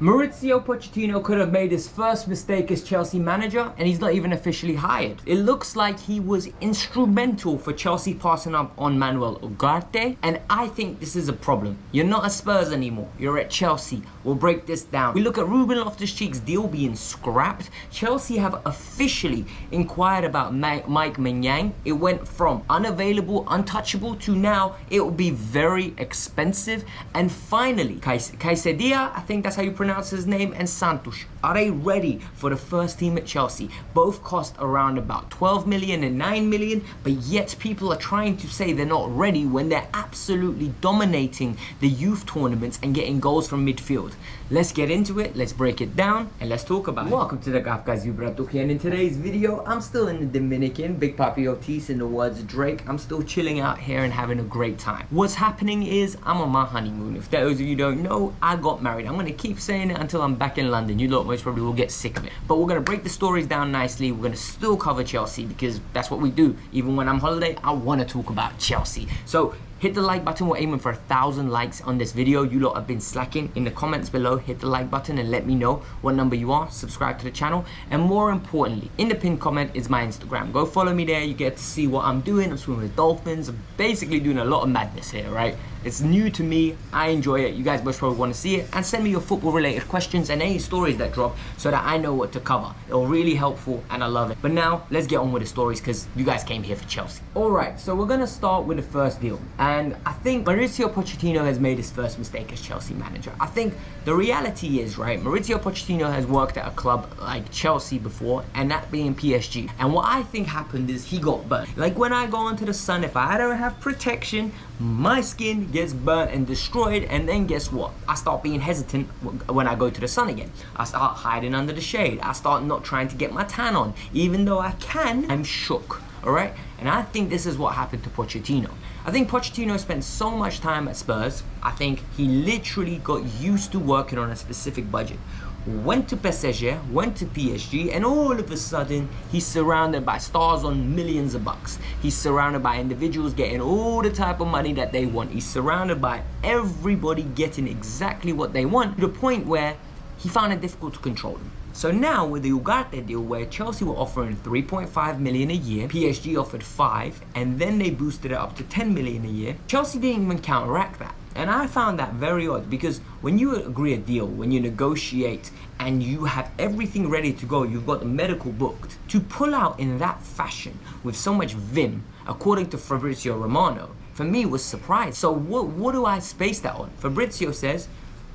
Mauricio Pochettino could have made his first mistake as Chelsea manager, and he's not even officially hired. It looks like he was instrumental for Chelsea passing up on Manuel Ugarte, and I think this is a problem. You're not at Spurs anymore, you're at Chelsea. We'll break this down. We look at Ruben Loftus-Cheek's deal being scrapped. Chelsea have officially inquired about Maignan. It went from unavailable, untouchable, to now it will be very expensive. And finally, Caicedia, I think that's how you pronounce his name, and Santos, are they ready for the first team at Chelsea? Both cost around about 12 million and 9 million, but yet people are trying to say they're not ready when they're absolutely dominating the youth tournaments and getting goals from midfield. Let's get into it, let's break it down, and let's talk about it. Welcome to the Kavkas View, and in today's video, I'm still in the Dominican, Big Papi Otis in the words of Drake. I'm still chilling out here and having a great time. What's happening is I'm on my honeymoon. If those of you don't know, I got married. I'm gonna keep saying it until I'm back in London. You lot most probably will get sick of it. But we're gonna break the stories down nicely. We're gonna still cover Chelsea because that's what we do. Even when I'm on holiday, I wanna talk about Chelsea. So hit the like button. We're aiming for 1,000 likes on this video. You lot have been slacking. In the comments below, hit the like button and let me know what number you are. Subscribe to the channel. And more importantly, in the pinned comment is my Instagram. Go follow me there. You get to see what I'm doing. I'm swimming with dolphins. I'm basically doing a lot of madness here, right? It's new to me. I enjoy it. You guys most probably want to see it. And send me your football related questions and any stories that drop so that I know what to cover. It'll really helpful and I love it. But now let's get on with the stories because you guys came here for Chelsea. Alright, so we're going to start with the first deal. And I think Mauricio Pochettino has made his first mistake as Chelsea manager. I think the reality is, right, Mauricio Pochettino has worked at a club like Chelsea before, and that being PSG. And what I think happened is he got burnt. Like when I go onto the sun, if I don't have protection, my skin gets burnt and destroyed, and then guess what? I start being hesitant when I go to the sun again. I start hiding under the shade. I start not trying to get my tan on. Even though I can, I'm shook. Alright? And I think this is what happened to Pochettino. I think Pochettino spent so much time at Spurs. I think he literally got used to working on a specific budget. Went to PSG, went to PSG, and all of a sudden he's surrounded by stars on millions of bucks. He's surrounded by individuals getting all the type of money that they want. He's surrounded by everybody getting exactly what they want, to the point where he found it difficult to control them. So now with the Ugarte deal, where Chelsea were offering 3.5 million a year, PSG offered 5, and then they boosted it up to 10 million a year, Chelsea didn't even counteract that. And I found that very odd, because when you agree a deal, when you negotiate and you have everything ready to go, you've got the medical booked, to pull out in that fashion with so much vim, according to Fabrizio Romano, for me was surprised. So what do I space that on? Fabrizio says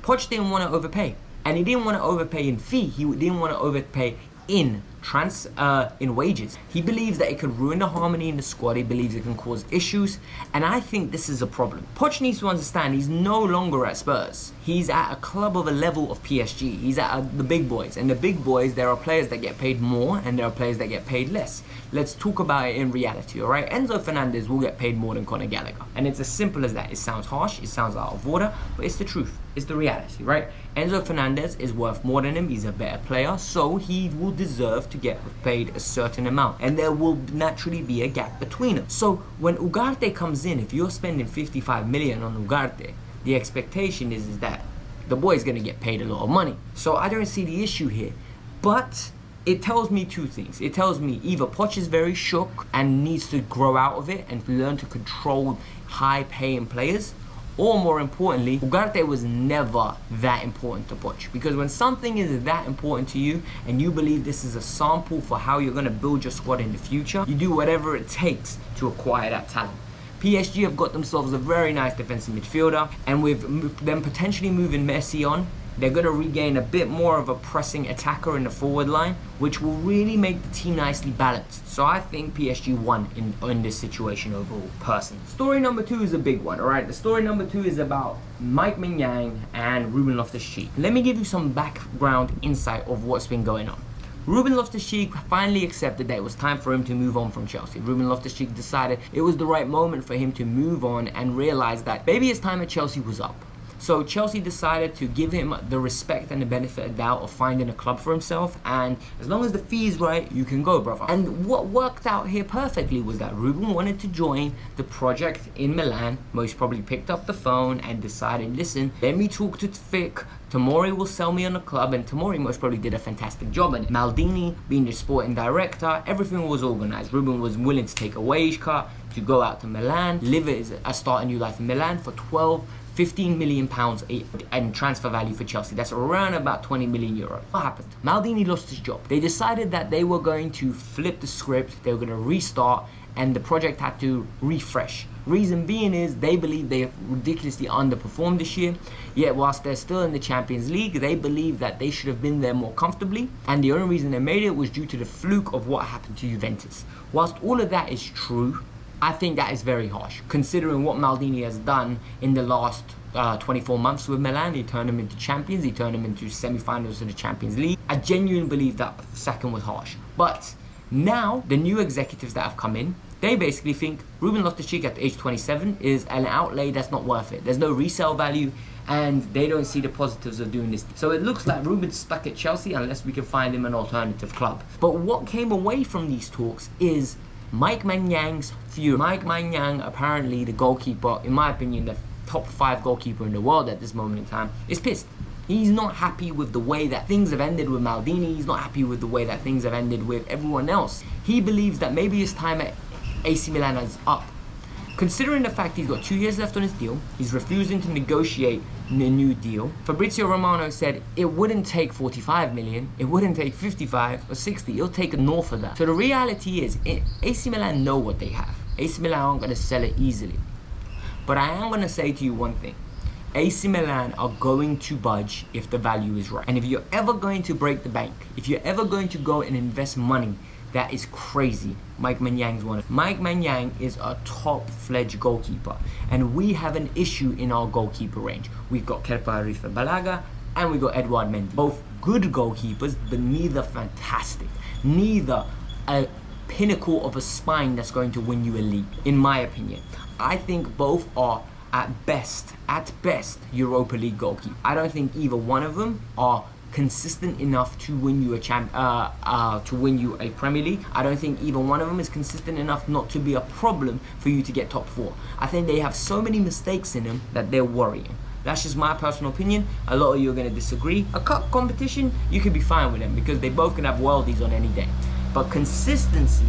Poch didn't want to overpay. And he didn't want to overpay in fee. He didn't want to overpay in wages. He believes that it could ruin the harmony in the squad. He believes it can cause issues, and I think this is a problem. Poch needs to understand he's no longer at Spurs. He's at a club of a level of PSG. He's at the big boys, and the big boys, there are players that get paid more and there are players that get paid less. Let's talk about it in reality, all right? Enzo Fernandez will get paid more than Conor Gallagher, and it's as simple as that. It sounds harsh, it sounds out of order, but it's the truth. It's the reality, right? Enzo Fernandez is worth more than him. He's a better player, so he will deserve to get paid a certain amount, and there will naturally be a gap between them. So when Ugarte comes in, if you're spending 55 million on Ugarte, the expectation is that the boy's gonna get paid a lot of money. So I don't see the issue here, but it tells me two things. It tells me either Poch is very shook and needs to grow out of it and learn to control high paying players, or more importantly, Ugarte was never that important to Poch. Because when something is that important to you and you believe this is a sample for how you're going to build your squad in the future, you do whatever it takes to acquire that talent. PSG have got themselves a very nice defensive midfielder, and with them potentially moving Messi on, they're going to regain a bit more of a pressing attacker in the forward line, which will really make the team nicely balanced. So I think PSG won in this situation overall, personally. Story number 2 is a big one, alright? The story number 2 is about Maignan and Ruben Loftus-Cheek. Let me give you some background insight of what's been going on. Ruben Loftus-Cheek finally accepted that it was time for him to move on from Chelsea. Ruben Loftus-Cheek decided it was the right moment for him to move on and realize that maybe his time at Chelsea was up. So Chelsea decided to give him the respect and the benefit of doubt of finding a club for himself, and as long as the fee is right, you can go, brother. And what worked out here perfectly was that Ruben wanted to join the project in Milan, most probably picked up the phone and decided, listen, let me talk to Fick, Tomori will sell me on the club, and Tomori most probably did a fantastic job in it. Maldini being the sporting director, everything was organized. Ruben was willing to take a wage cut, to go out to Milan, live start a new life in Milan for 15 million pounds in transfer value for Chelsea. That's around about 20 million euros. What happened? Maldini lost his job. They decided that they were going to flip the script, they were going to restart, and the project had to refresh. Reason being is they believe they have ridiculously underperformed this year, yet whilst they're still in the Champions League, they believe that they should have been there more comfortably, and the only reason they made it was due to the fluke of what happened to Juventus. Whilst all of that is true, I think that is very harsh, considering what Maldini has done in the last 24 months with Milan. He turned them into champions, he turned them into semi-finals of the Champions League. I genuinely believe that second was harsh. But now, the new executives that have come in, they basically think Ruben Loftus-Cheek at age 27 is an outlay that's not worth it. There's no resale value, and they don't see the positives of doing this. So it looks like Ruben's stuck at Chelsea unless we can find him an alternative club. But what came away from these talks is Maignan's fury. Maignan, apparently the goalkeeper, in my opinion, the top 5 goalkeeper in the world at this moment in time, is pissed. He's not happy with the way that things have ended with Maldini. He's not happy with the way that things have ended with everyone else. He believes that maybe his time at AC Milan is up. Considering the fact he's got 2 years left on his deal, he's refusing to negotiate a new deal. Fabrizio Romano said it wouldn't take 45 million, it wouldn't take 55 or 60, it'll take north of that. So the reality is, AC Milan know what they have. AC Milan aren't going to sell it easily. But I am going to say to you one thing. AC Milan are going to budge if the value is right. And if you're ever going to break the bank, if you're ever going to go and invest money that is crazy, Maignan's one. Maignan is a top-fledged goalkeeper, and we have an issue in our goalkeeper range. We've got Kepa Arrizabalaga and we've got Edouard Mendy. Both good goalkeepers, but neither fantastic. Neither a pinnacle of a spine that's going to win you a league, in my opinion. I think both are at best, Europa League goalkeepers. I don't think either one of them are consistent enough to win you a Premier League. I don't think either one of them is consistent enough not to be a problem for you to get top 4. I think they have so many mistakes in them that they're worrying. That's just my personal opinion. A lot of you are going to disagree. A cup competition, you could be fine with them because they both can have worldies on any day. But consistency,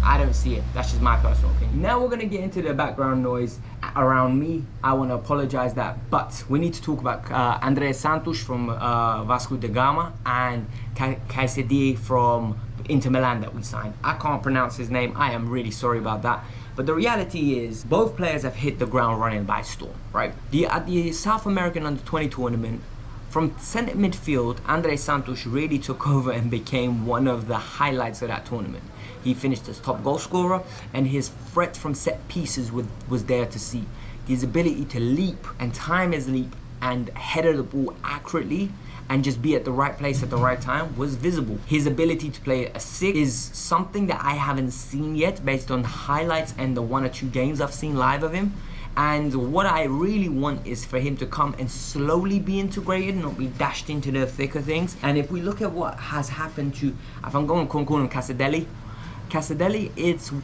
I don't see it. That's just my personal opinion. Now we're going to get into the background noise around me. I want to apologize that, but we need to talk about Andrea Santos from Vasco da Gama and Caicedo from Inter Milan that we signed. I can't pronounce his name. I am really sorry about that. But the reality is, both players have hit the ground running by storm, right? At the South American Under-20 tournament, from centre midfield, Andrea Santos really took over and became one of the highlights of that tournament. He finished as top goal scorer, and his threat from set pieces was there to see. His ability to leap and time his leap and header the ball accurately and just be at the right place at the right time was visible. His ability to play a 6 is something that I haven't seen yet based on highlights and the 1 or 2 games I've seen live of him. And what I really want is for him to come and slowly be integrated, not be dashed into the thick of things. And if we look at what has happened to, if I'm going to call him Casadelli,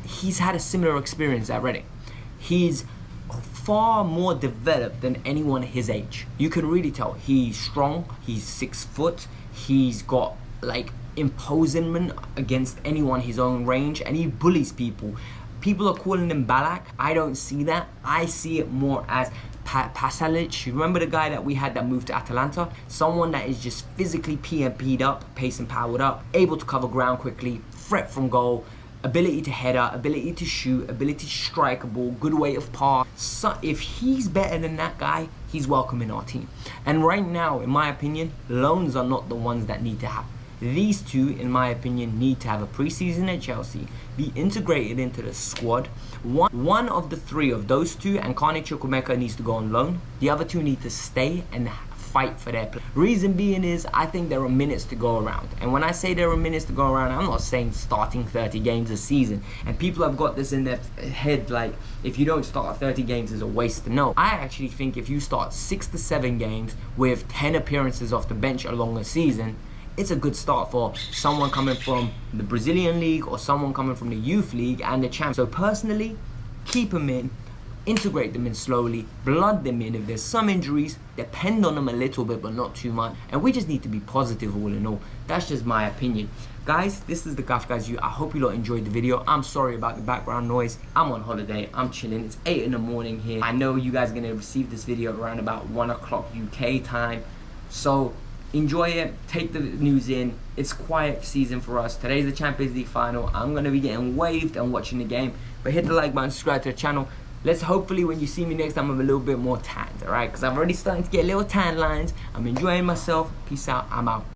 he's had a similar experience at Reading. He's far more developed than anyone his age. You can really tell. He's strong, he's 6 foot, he's got like imposement against anyone his own range, and he bullies people. People are calling him Balak. I don't see that. I see it more as Pasalic. Remember the guy that we had that moved to Atalanta? Someone that is just physically PMP'd up, pace and powered up, able to cover ground quickly, threat from goal, ability to header, ability to shoot, ability to strike a ball, good way of pass. So if he's better than that guy, he's welcome in our team. And right now, in my opinion, loans are not the ones that need to happen. These two, in my opinion, need to have a preseason at Chelsea, be integrated into the squad. One of the 3 of those two, and Carney Chukwuemeka needs to go on loan. The other 2 need to stay and fight for their place. Reason being is, I think there are minutes to go around. And when I say there are minutes to go around, I'm not saying starting 30 games a season. And people have got this in their head, like, if you don't start 30 games, it's a waste. No, I actually think if you start 6 to 7 games with 10 appearances off the bench along the season, it's a good start for someone coming from the Brazilian league or someone coming from the youth league and the champ. So personally, keep them in, integrate them in slowly, blood them in. If there's some injuries, depend on them a little bit, but not too much. And we just need to be positive all in all. That's just my opinion. Guys, this is the Kavkas View. I hope you lot enjoyed the video. I'm sorry about the background noise. I'm on holiday. I'm chilling. It's 8 in the morning here. I know you guys are going to receive this video around about 1 o'clock UK time. So enjoy it, take the news in. It's quiet season for us. Today's the Champions League final. I'm going to be getting waved and watching the game. But hit the like button, subscribe to the channel. Let's hopefully when you see me next time I'm a little bit more tanned, alright? Because I'm already starting to get little tan lines. I'm enjoying myself. Peace out. I'm out.